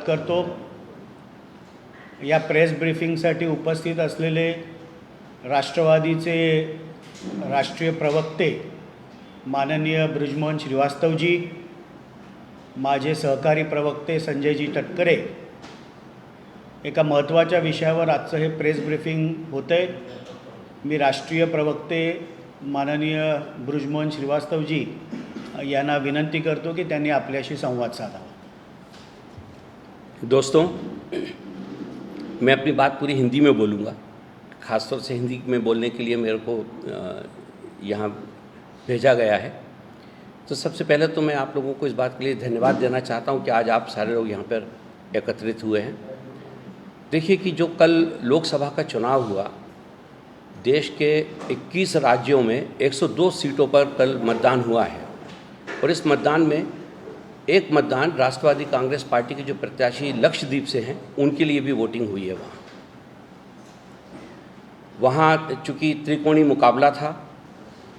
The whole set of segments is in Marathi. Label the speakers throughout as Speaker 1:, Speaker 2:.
Speaker 1: करतो। या प्रेस ब्रीफिंगसाठी उपस्थित असलेले राष्ट्रवादीचे राष्ट्रीय प्रवक्ते माननीय बृजमोहन श्रीवास्तवजी, माझे सहकारी प्रवक्ते संजयजी तटकरे, एका महत्त्वाच्या विषयावर आजचं हे प्रेस ब्रीफिंग होतं आहे। मी राष्ट्रीय प्रवक्ते माननीय बृजमोहन श्रीवास्तवजी यांना विनंती करतो की त्यांनी आपल्याशी संवाद साधावा।
Speaker 2: दोस्तों, मैं अपनी बात पूरी हिंदी में बोलूँगा। ख़ासतौर से हिंदी में बोलने के लिए मेरे को यहाँ भेजा गया है। तो सबसे पहले तो मैं आप लोगों को इस बात के लिए धन्यवाद देना चाहता हूँ कि आज आप सारे लोग यहाँ पर एकत्रित हुए हैं। देखिए कि जो कल लोकसभा का चुनाव हुआ, देश के 21 राज्यों में 102 सीटों पर कल मतदान हुआ है और इस मतदान में एक मतदान राष्ट्रवादी कांग्रेस पार्टी के जो प्रत्याशी लक्षद्वीप से हैं उनके लिए भी वोटिंग हुई है। वहाँ चूँकि त्रिकोणीय मुकाबला था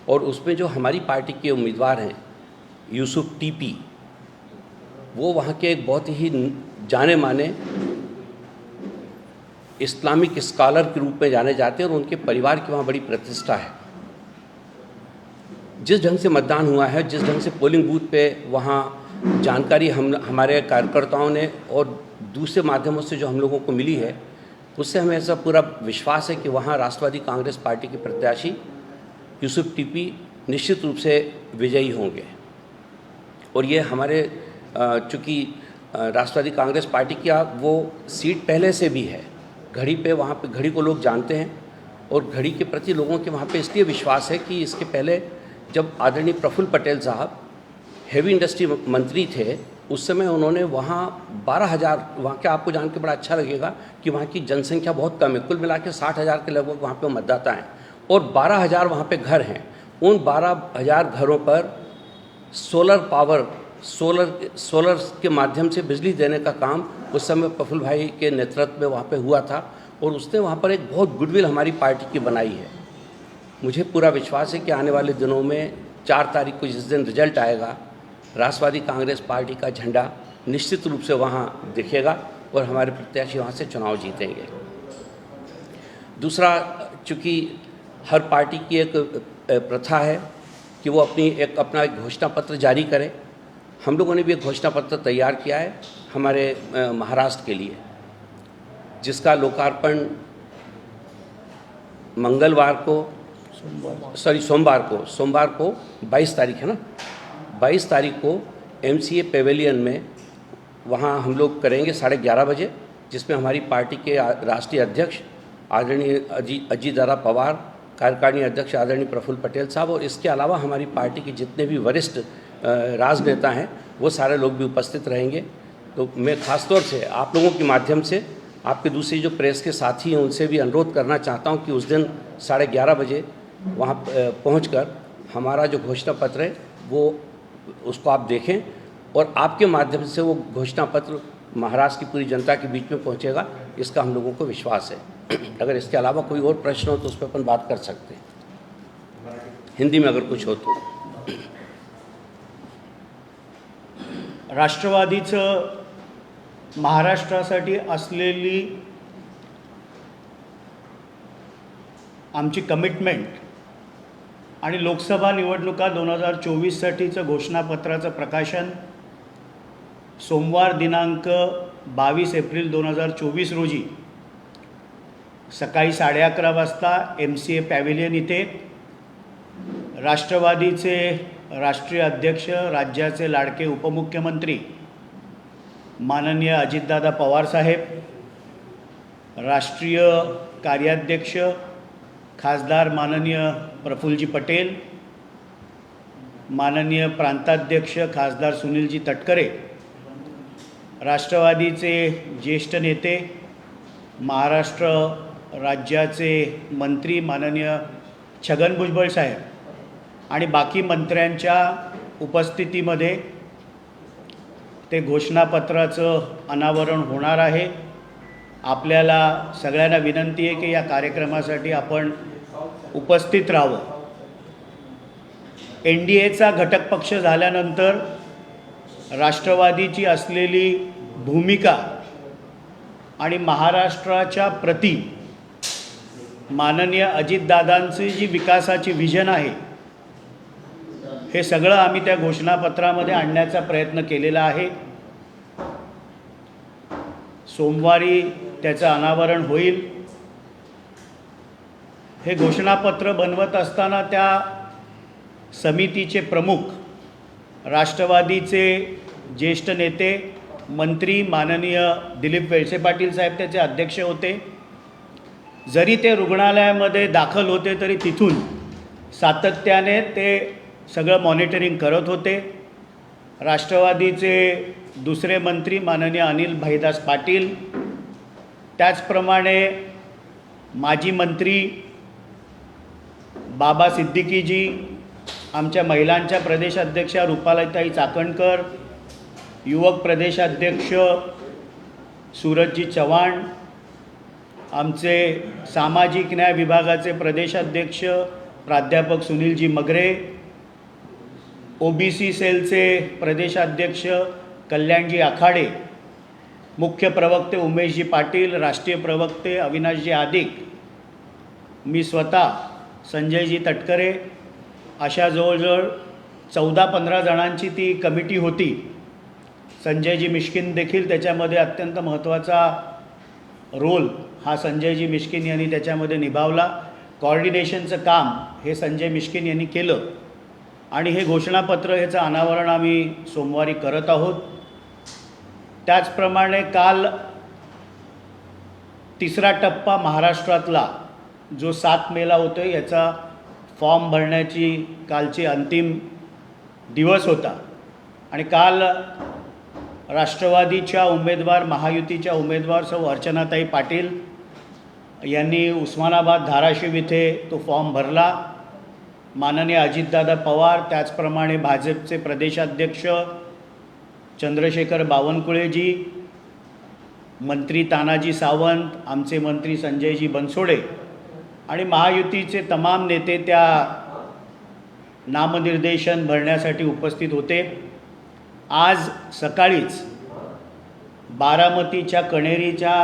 Speaker 2: और उसमें जो हमारी पार्टी के उम्मीदवार हैं यूसुफ टीपी, वो वहाँ के एक बहुत ही जाने माने इस्लामिक स्कॉलर के रूप में जाने जाते हैं और उनके परिवार की वहाँ बड़ी प्रतिष्ठा है। जिस ढंग से मतदान हुआ है, जिस ढंग से पोलिंग बूथ पे वहाँ जानकारी हमारे कार्यकर्ताओं ने और दूसरे माध्यमों से जो हम लोगों को मिली है, उससे हमें ऐसा पूरा विश्वास है कि वहाँ राष्ट्रवादी कांग्रेस पार्टी के प्रत्याशी यूसुफ टीपी निश्चित रूप से विजयी होंगे। और ये हमारे चूँकि राष्ट्रवादी कांग्रेस पार्टी की वो सीट पहले से भी है, घड़ी पे वहाँ पे घड़ी को लोग जानते हैं और घड़ी के प्रति लोगों के वहाँ पे इसलिए विश्वास है कि इसके पहले जब आदरणीय प्रफुल्ल पटेल साहब हेवी इंडस्ट्री मंत्री थे, उस समय उन्होंने वहाँ 12,000, वहाँ के आपको जान के बड़ा अच्छा लगेगा कि वहाँ की जनसंख्या बहुत कम है, कुल मिला के 60,000 के लगभग वहाँ पे मतदाता हैं और 12,000 वहाँ पे घर हैं। उन 12,000 घरों पर सोलर के माध्यम से बिजली देने का काम उस समय प्रफुल्ल भाई के नेतृत्व में वहाँ पे हुआ था और उसने वहाँ पर एक बहुत गुडविल हमारी पार्टी की बनाई है। मुझे पूरा विश्वास है कि आने वाले दिनों में 4 तारीख को जिस दिन रिजल्ट आएगा, राष्ट्रवादी कांग्रेस पार्टी का झंडा निश्चित रूप से वहाँ दिखेगा और हमारे प्रत्याशी वहाँ से चुनाव जीतेंगे। दूसरा, चूँकि हर पार्टी की एक प्रथा है कि वो अपना एक घोषणा पत्र जारी करे। हम लोगों ने भी एक घोषणा पत्र तैयार किया है हमारे महाराष्ट्र के लिए, जिसका लोकार्पण सोमवार को 22 तारीख है ना, 22 तारीख को MCA पेवेलियन में वहाँ हम लोग करेंगे 11:30 बजे, जिसमें हमारी पार्टी के राष्ट्रीय अध्यक्ष आदरणीय अजीत दादा पवार, कार्यकारिणी अध्यक्ष आदरणीय प्रफुल्ल पटेल साहब और इसके अलावा हमारी पार्टी के जितने भी वरिष्ठ राजनेता हैं वो सारे लोग भी उपस्थित रहेंगे। तो मैं ख़ासतौर से आप लोगों के माध्यम से आपके दूसरी जो प्रेस के साथी हैं उनसे भी अनुरोध करना चाहता हूं कि उस दिन 11:30 बजे वहां पहुंचकर हमारा जो घोषणा पत्र है वो उसको आप देखें और आपके माध्यम से वो घोषणा पत्र महाराष्ट्र की पूरी जनता के बीच में पहुंचेगा, इसका हम लोगों को विश्वास है। अगर इसके अलावा कोई और प्रश्न हो तो उस पर अपन बात कर सकते हैं, हिंदी में अगर कुछ हो तो।
Speaker 1: राष्ट्रवादीचं महाराष्ट्रासाठी असलेली आमची कमिटमेंट आणि लोकसभा निवडणुका 2024 साठीचं घोषणापत्राचं प्रकाशन सोमवार दिनांक 22 एप्रिल 2024 रोजी सकाळी 11:30 वाजता MCA पॅव्हिलियन इथे राष्ट्रवादीचे राष्ट्रीय अध्यक्ष, राज्याचे लाडके उपमुख्यमंत्री माननीय अजितदादा पवार साहेब, राष्ट्रीय कार्याध्यक्ष खासदार माननीय प्रफुल्लजी पटेल, माननीय प्रांताध्यक्ष खासदार सुनीलजी तटकरे, राष्ट्रवादीचे ज्येष्ठ नेते महाराष्ट्र राज्याचे मंत्री माननीय छगन भुजबळ साहेब आणि बाकी मंत्र्यांच्या उपस्थितीमध्ये ते घोषणापत्राचं अनावरण होणार आहे। आपल्याला सगळ्यांना विनंती आहे की या कार्यक्रमासाठी आपण उपस्थित राहावं। NDAचा घटक पक्ष झाल्यानंतर राष्ट्रवादीची असलेली भूमिका आणि महाराष्ट्राच्या प्रति माननीय अजितदादांची जी विकासाची व्हिजन आहे हे सगळं आम्ही त्या घोषणापत्रामध्ये आणण्याचा प्रयत्न केलेला आहे. सोमवारी त्याचं अनावरण होईल. हे घोषणापत्र बनवत असताना त्या समितीचे प्रमुख राष्ट्रवादीचे ज्येष्ठ नेते मंत्री माननीय दिलीप वळसे पाटील साहेब त्याचे अध्यक्ष होते. जरी ते रुग्णालयामध्ये दाखल होते तरी तिथून सातत्याने ते सगळं मॉनिटरिंग करत होते. राष्ट्रवादीचे दुसरे मंत्री माननीय अनिल भाईदास पाटील, त्याचप्रमाणे माजी मंत्री बाबा सिद्दीकीजी, आमच्या महिलांच्या प्रदेशाध्यक्षा रुपालाताई चाकणकर, युवक प्रदेशाध्यक्ष सूरजजी चव्हाण, आमचे सामाजिक न्याय विभागाचे प्रदेशाध्यक्ष प्राध्यापक सुनीलजी मगरे, OBC सेलचे प्रदेशाध्यक्ष कल्याणजी आखाडे, मुख्य प्रवक्ते उमेशजी पाटील, राष्ट्रीय प्रवक्ते अविनाशजी आदिक, मी स्वतः संजयजी तटकरे, अशा जवळजवळ 14-15 जणांची ती कमिटी होती. संजयजी मिश्किन देखील त्याच्यामध्ये अत्यंत महत्त्वाचा रोल हा संजयजी मिश्किन यांनी त्याच्यामध्ये निभावला. कॉर्डिनेशनचं काम हे संजय मिश्किन यांनी केलं आणि हे घोषणापत्र ह्याचं अनावरण आम्ही सोमवारी करत आहोत. त्याचप्रमाणे काल तिसरा टप्पा महाराष्ट्रातला जो 7 मेला होतो याचा फॉर्म भरण्याची कालची अंतिम दिवस होता आणि काल राष्ट्रवादीच्या उमेदवार महायुतीच्या उमेदवार सौ अर्चनाताई पाटील यांनी उस्मानाबाद धाराशिव इथे तो फॉर्म भरला. माननीय अजितदादा पवार, त्याचप्रमाणे भाजपचे प्रदेशाध्यक्ष चंद्रशेखर बावनकुळेजी, मंत्री तानाजी सावंत, आमचे मंत्री संजयजी बनसोडे आणि महायुतीचे तमाम नेते त्या नामनिर्देशन भरण्यासाठी उपस्थित होते. आज सकाळीच बारामतीच्या कणेरीच्या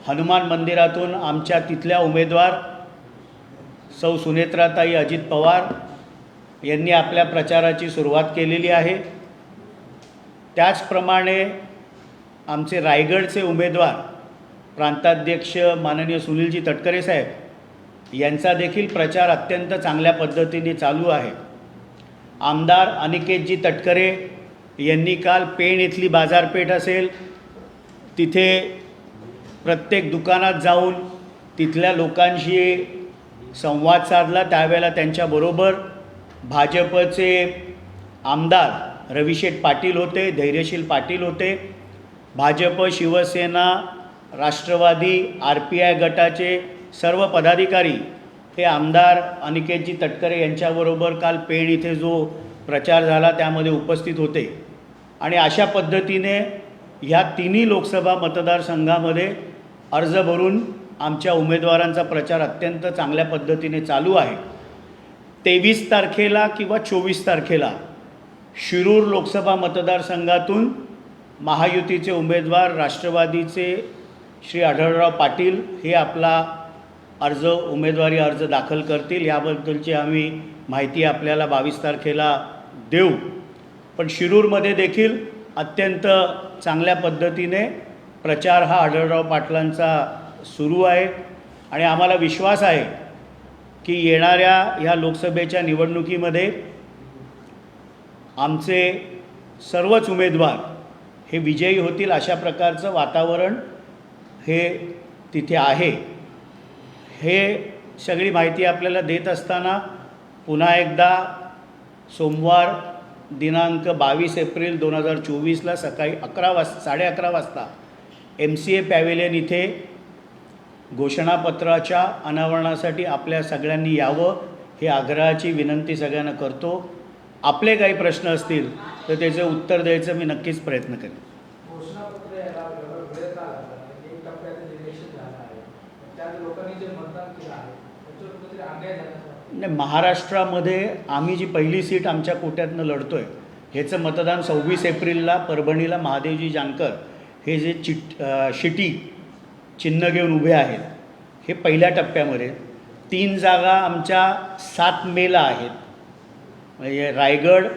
Speaker 1: हनुमान मंदिरातून आमच्या तिथल्या उमेदवार सौ सुनेत्राताई अजित पवार यांनी आपल्या प्रचाराची सुरुवात केलेली आहे. त्याचप्रमाणे आमचे रायगडचे उमेदवार प्रांताध्यक्ष माननीय सुनीलजी तटकरे साहेब यांचा देखील प्रचार अत्यंत चांगल्या पद्धतीने चालू आहे. आमदार अनिकेतजी तटकरे यांनी काल पेण इथली बाजारपेठ असेल तिथे प्रत्येक दुकानात जाऊन तिथल्या लोकांशी संवाद साधला. त्यावेळेला त्यांच्याबरोबर भाजपचे आमदार रविशेठ पाटील होते, धैर्यशील पाटील होते, भाजप, शिवसेना, राष्ट्रवादी, RPI गटाचे सर्व पदाधिकारी हे आमदार अनिकेतजी तटकरे यांच्याबरोबर काल पेण इथे जो प्रचार झाला त्यामध्ये उपस्थित होते. आणि अशा पद्धतीने ह्या तिन्ही लोकसभा मतदारसंघामध्ये अर्ज भरून आमच्या उमेदवारांचा प्रचार अत्यंत चांगल्या पद्धतीने चालू आहे. 23 तारखेला किंवा 24 तारखेला शिरूर लोकसभा मतदारसंघातून महायुतीचे उमेदवार राष्ट्रवादीचे श्री आढळराव पाटील हे आपला उमेदवारी अर्ज दाखल करतील. याबद्दलची आम्ही माहिती आपल्याला 22 तारखेला देऊ. पण शिरूरमध्ये देखील अत्यंत चांगल्या पद्धतीने प्रचार हा आढळराव पाटलांचा सुरू आहे आणि आम्हाला विश्वास आहे की येणाऱ्या ह्या लोकसभेच्या निवडणुकीमध्ये आमचे सर्वच उमेदवार हे विजयी होतील अशा प्रकारचं वातावरण हे तिथे आहे. हे सगळी माहिती आपल्याला देत असताना पुन्हा एकदा सोमवार दिनांक 22 एप्रिल 2024ला सकाळी 11:30 वाजता MCA पॅव्हेलियन इथे घोषणापत्राच्या अनावरणासाठी आपल्या सगळ्यांनी यावं हे आग्रहाची विनंती सगळ्यांना करतो. आपले काही प्रश्न असतील तर त्याचे उत्तर द्यायचं मी नक्कीच प्रयत्न करेन. नाही, महाराष्ट्रामध्ये आम्ही जी पहिली सीट आमच्या कोट्यातनं लढतो आहे ह्याचं मतदान 26 एप्रिलला परभणीला महादेवजी जानकर हे जे शिटी चिन्ह घेऊन उभे आहेत हे पहिल्या टप्प्यामध्ये 3 जागा आमच्या 7 मेला आहेत. म्हणजे रायगड,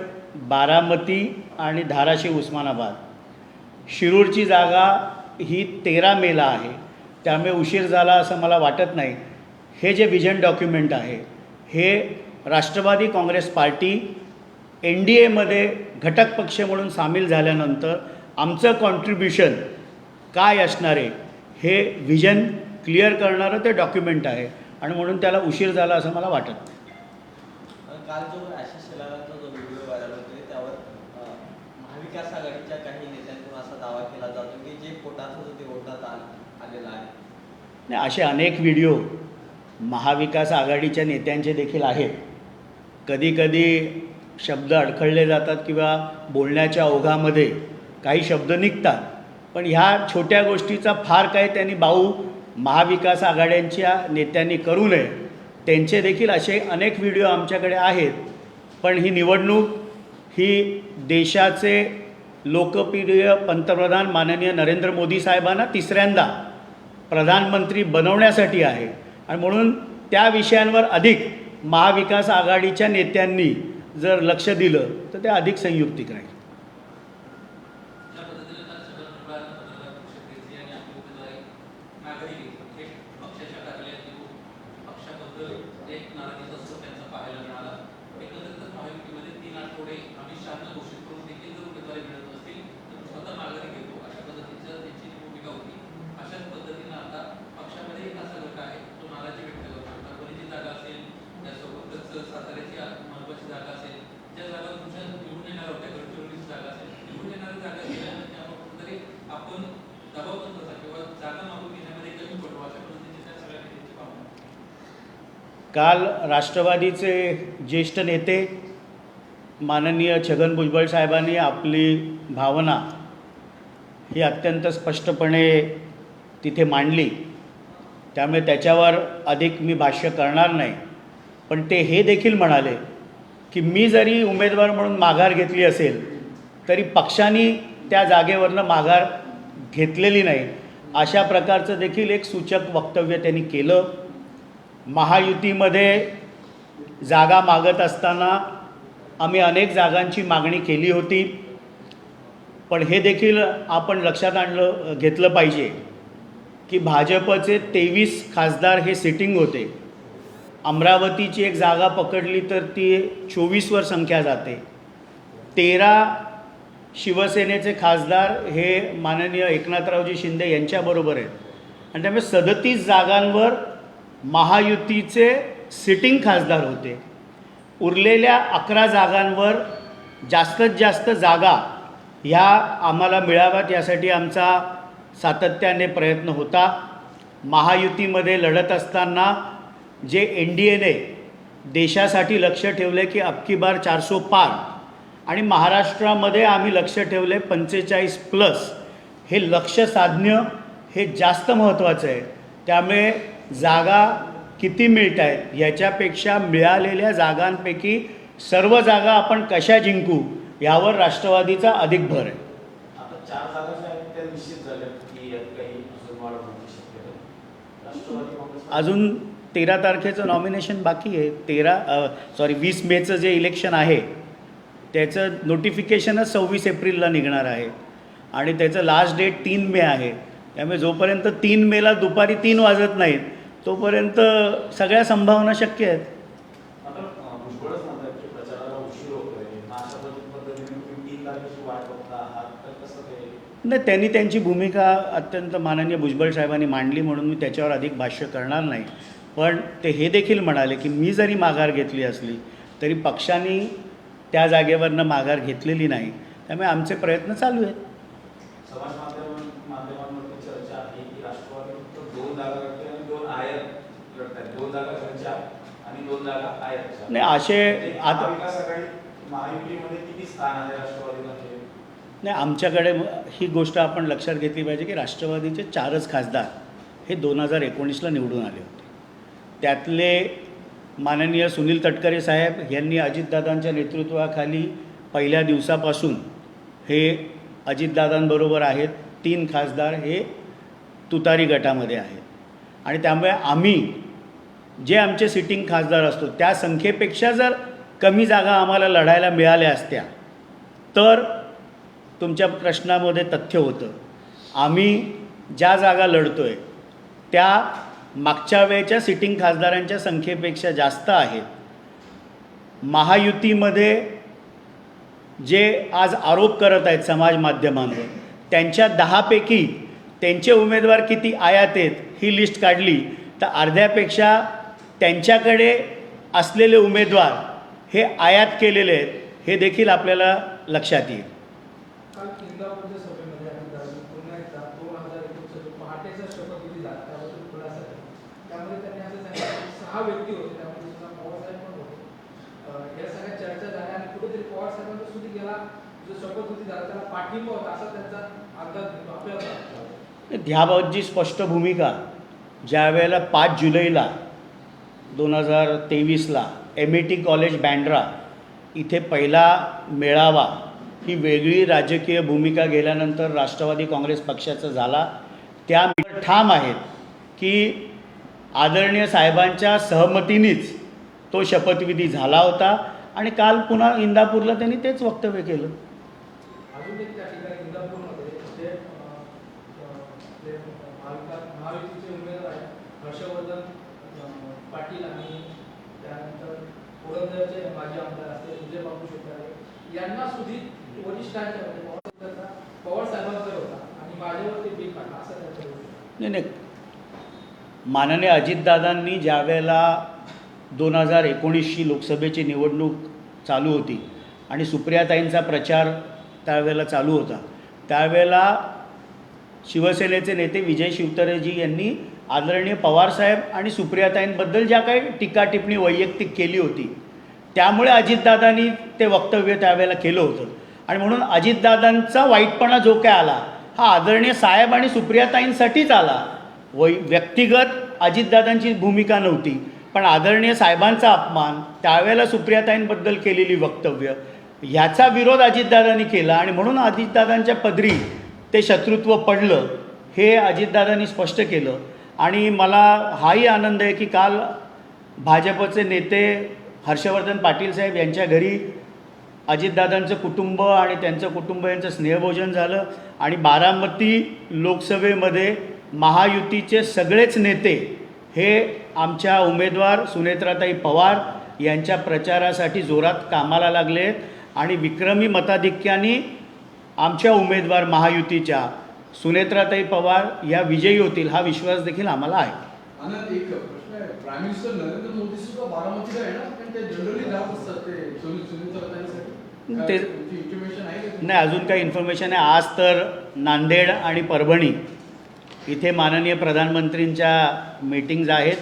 Speaker 1: बारामती आणि धाराशिव उस्मानाबाद. शिरूरची जागा ही 13 मेला आहे. त्यामुळे उशीर झाला असं मला वाटत नाही. हे जे विजन डॉक्युमेंट आहे हे राष्ट्रवादी काँग्रेस पार्टी NDAमध्ये घटक पक्ष म्हणून सामील झाल्यानंतर आमचं कॉन्ट्रीब्युशन काय असणार आहे हे विजन क्लिअर करणारं ते डॉक्युमेंट आहे आणि म्हणून त्याला उशीर झाला असं मला वाटत नाही.
Speaker 3: काल जो आशिष शेलारांचा जो व्हिडिओ व्हायरल होतोय त्यावर महाविकास आघाडीच्या काही नेत्यांकडून असा दावा केला जातो की जे पोटात होतं ते ओटात आलेलं आहे.
Speaker 1: नाही, असे अनेक व्हिडिओ महाविकास आघाडीच्या नेत्यांचे देखील आहेत. कधीकधी शब्द अडखळले जातात किंवा बोलण्याच्या ओघामध्ये काही शब्द निघतात, पण ह्या छोट्या गोष्टीचा फार काही त्यांनी बाऊ महाविकास आघाड्यांच्या नेत्यांनी करू नये. त्यांचे देखील असे अनेक व्हिडिओ आमच्याकडे आहेत. पण ही निवडणूक ही देशाचे लोकप्रिय पंतप्रधान माननीय नरेंद्र मोदी साहेबांना तिसऱ्यांदा प्रधानमंत्री बनवण्यासाठी आहे आणि म्हणून त्या विषयांवर अधिक महाविकास आघाडीच्या नेत्यांनी जर लक्ष दिलं तर ते अधिक संयुक्तिक राहील. काल राष्ट्रवादीचे ज्येष्ठ नेते माननीय छगन भुजबळ साहेबांनी आपली भावना ही अत्यंत स्पष्टपणे तिथे मांडली. त्यामुळे त्याच्यावर अधिक मी भाष्य करणार नाही. पण ते हे देखील म्हणाले की मी जरी उमेदवार म्हणून माघार घेतली असेल तरी पक्षाने त्या जागेवरनं माघार घेतलेली नाही. अशा प्रकारचं देखील एक सूचक वक्तव्य त्यांनी केलं. महायुतीमध्ये जागा मागत असताना आम्ही अनेक जागांची मागणी केली होती. पण हे देखील आपण लक्षात घेतलं पाहिजे की भाजपचे 23 खासदार हे सिटिंग होते. अमरावतीची एक जागा पकडली तर ती 24वर संख्या जाते. 13 शिवसेनेचे खासदार हे माननीय एकनाथरावजी शिंदे यांच्याबरोबर आहेत आणि त्यामुळे 37 जागांवर महायुतीचे सिटिंग खासदार होते. उरलेल्या 11 जागांवर जास्तीत जास्त जागा ह्या आम्हाला मिळाव्यात यासाठी आमचा सातत्याने प्रयत्न होता. महायुतीमध्ये लढत असताना जे NDAने देशासाठी लक्ष ठेवले की अबकी बार 400 पार आणि महाराष्ट्रामध्ये आम्ही लक्ष ठेवले 45+, हे लक्ष साधणं हे जास्त महत्त्वाचं आहे. त्यामुळे जागा किती मिळत आहेत ह्याच्यापेक्षा मिळालेल्या जागांपैकी सर्व जागा आपण कशा जिंकू यावर राष्ट्रवादीचा अधिक भर आहे.
Speaker 4: आता 4 जागा ज्या आहेत त्या निश्चित झाल्या की यात काही अजून वाढ होण्याची शक्यता राष्ट्रवादी काँग्रेस
Speaker 1: अजून 13 तारखेचं नॉमिनेशन बाकी आहे. 20 मेचं जे इलेक्शन आहे त्याचं नोटिफिकेशनच 26 एप्रिलला निघणार आहे आणि त्याचं लास्ट डेट 3 मे आहे. त्यामुळे जोपर्यंत 3 मेला दुपारी 3 वाजत नाहीत तोपर्यंत सगळ्या संभावना शक्य आहेत.
Speaker 4: आता भुजबळच म्हणतात की प्रचाराला उशीर होतोय. अशा पद्धतीने तुम्ही 3 तारखेची वाट बघता आहात तर कसं ते?
Speaker 1: नाही, त्यांनी त्यांची भूमिका अत्यंत माननीय भुजबळ साहेबांनी मांडली म्हणून मी त्याच्यावर अधिक भाष्य करणार नाही. पण ते हे देखील म्हणाले की मी जरी माघार घेतली असली तरी पक्षाने त्या जागेवरनं माघार घेतलेली नाही. त्यामुळे आमचे प्रयत्न चालू आहेत.
Speaker 4: समाज माध्यमांवरती चर्चा आहे की राष्ट्रवादी फक्त 2 जागा लढते आणि 2 आयत लढतात. 2 जागा त्यांच्या आणि 2 जागा आयतच्या.
Speaker 1: नाही, असे आता
Speaker 4: महाविकास आघाडी महायुतीमध्ये किती स्थान आहे राष्ट्रवादीला?
Speaker 1: नाही, आमच्याकडे ही गोष्ट आपण लक्षात घेतली पाहिजे की राष्ट्रवादीचे 4च खासदार हे 2019ला निवडून आले होते. त्यातले माननीय सुनील तटकरे साहेब यांनी अजितदादांच्या नेतृत्वाखाली पहिल्या दिवसापासून हे अजितदादांबरोबर आहेत. 3 खासदार हे तुतारी गटामध्ये आहेत आणि त्यामुळे आम्ही जे आमचे सिटिंग खासदार असतो त्या संख्येपेक्षा जर कमी जागा आम्हाला लढायला मिळाल्या असत्या तर तुमच्या प्रश्नामध्ये तथ्य होतं. आम्ही ज्या जागा लढतो आहे त्या मागच्या वेळेच्या सिटिंग खासदारांच्या संख्येपेक्षा जास्त आहेत. महायुतीमध्ये जे आज आरोप करत आहेत समाज माध्यमांवर त्यांच्या 10 पैकी त्यांचे उमेदवार किती आयात आहेत ही लिस्ट काढली तर अर्ध्यापेक्षा त्यांच्याकडे असलेले उमेदवार हे आयात केलेले आहेत हे देखील आपल्याला लक्षात येईल.
Speaker 5: काल इंदापूरच्या सभेमध्ये आम्ही पुन्हा एकदा 2021 जो पहाटेचा शपथविधी झाला त्याबद्दल खुलासा केला. त्यामध्ये त्यांनी असं सांगितलं की 6 व्यक्ती होते त्यामध्ये सुद्धा पवारसाहेब पण होते. या सगळ्या चर्चा झाल्या आणि कुठेतरी पवारसाहेबांचा सुद्धा गेला जो शपथविधी झाला त्याला पाठिंबा होता असा त्यांचा अंदाज आपल्याला वाटतो.
Speaker 1: ह्याबाबतची स्पष्ट भूमिका ज्या वेळेला 5 जुलैला 2023ला MET कॉलेज बँड्रा इथे पहिला मेळावा ही वेगळी राजकीय भूमिका गेल्यानंतर राष्ट्रवादी काँग्रेस पक्षाचा झाला. त्या ठाम आहेत की आदरणीय साहेबांच्या सहमतीनेच तो शपथविधी झाला होता आणि काल पुन्हा इंदापूरला त्यांनी तेच वक्तव्य केलं.
Speaker 5: अजून एक त्या ठिकाणी इंदापूरमध्ये जे महायुतीचे उमेदवार आहेत हर्षवर्धन पाटील आणि त्यानंतर पुरंदरचे माजी आमदार असते विजय बाबू शेट्टी यांना सुद्धा वरिष्ठांच्या पवार साहेबांचा होता आणि माझ्यावरती बीक काढला असं त्यांचं
Speaker 1: नाही, माननीय अजितदादांनी ज्या वेळेला 2019ची लोकसभेची निवडणूक चालू होती आणि सुप्रियाताईंचा प्रचार त्यावेळेला चालू होता त्यावेळेला शिवसेनेचे नेते विजय शिवतारेजी यांनी आदरणीय पवारसाहेब आणि सुप्रियाताईंबद्दल ज्या काही टीका टिप्पणी वैयक्तिक केली होती त्यामुळे अजितदादांनी ते वक्तव्य त्यावेळेला केलं होतं आणि म्हणून अजितदादांचा वाईटपणा जो काय आला हा आदरणीय साहेब आणि सुप्रियाताईंसाठीच आला. व्यक्तिगत अजितदादांची भूमिका नव्हती पण आदरणीय साहेबांचा अपमान त्यावेळेला सुप्रियाताईंबद्दल केलेली वक्तव्य ह्याचा विरोध अजितदादांनी केला आणि म्हणून अजितदादांच्या पदरी ते शत्रुत्व पडलं हे अजितदादांनी स्पष्ट केलं. आणि मला हाही आनंद आहे की काल भाजपचे नेते हर्षवर्धन पाटील साहेब यांच्या घरी अजितदादांचं कुटुंब आणि त्यांचं कुटुंब यांचं स्नेहभोजन झालं आणि बारामती लोकसभेमध्ये महायुतीचे सगळेच नेते हे आमच्या उमेदवार सुनेत्राताई पवार यांच्या प्रचारासाठी जोरात कामाला लागले आहेत आणि विक्रमी मताधिक्याने आमच्या उमेदवार महायुतीच्या सुनेत्राताई पवार या विजयी होतील हा विश्वास देखील आम्हाला आहे.
Speaker 6: आनंद एक प्रश्न आहे. प्राईम मिनिस्टर नरेंद्र मोदी सुद्धा बारामतीला येणार पण ते जनरली जात असतात ते सुनील
Speaker 1: ते
Speaker 6: इन्फॉर्मेशन आहे का?
Speaker 1: नाही अजून काही इन्फॉर्मेशन आहे. आज तर नांदेड आणि परभणी इथे माननीय प्रधानमंत्रींच्या मीटिंग्ज आहेत.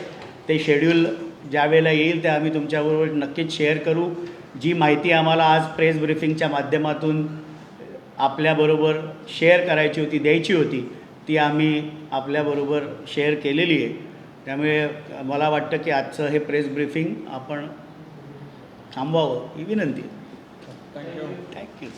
Speaker 1: ते शेड्यूल ज्या वेळेला येईल ते आम्ही तुमच्याबरोबर नक्कीच शेअर करू. जी माहिती आम्हाला आज प्रेस ब्रिफिंगच्या माध्यमातून आपल्याबरोबर शेअर करायची होती द्यायची होती ती आम्ही आपल्याबरोबर शेअर केलेली आहे. त्यामुळे मला वाटतं की आजचं हे प्रेस ब्रिफिंग आपण थांबवावं ही विनंती आहे. थँक्यू.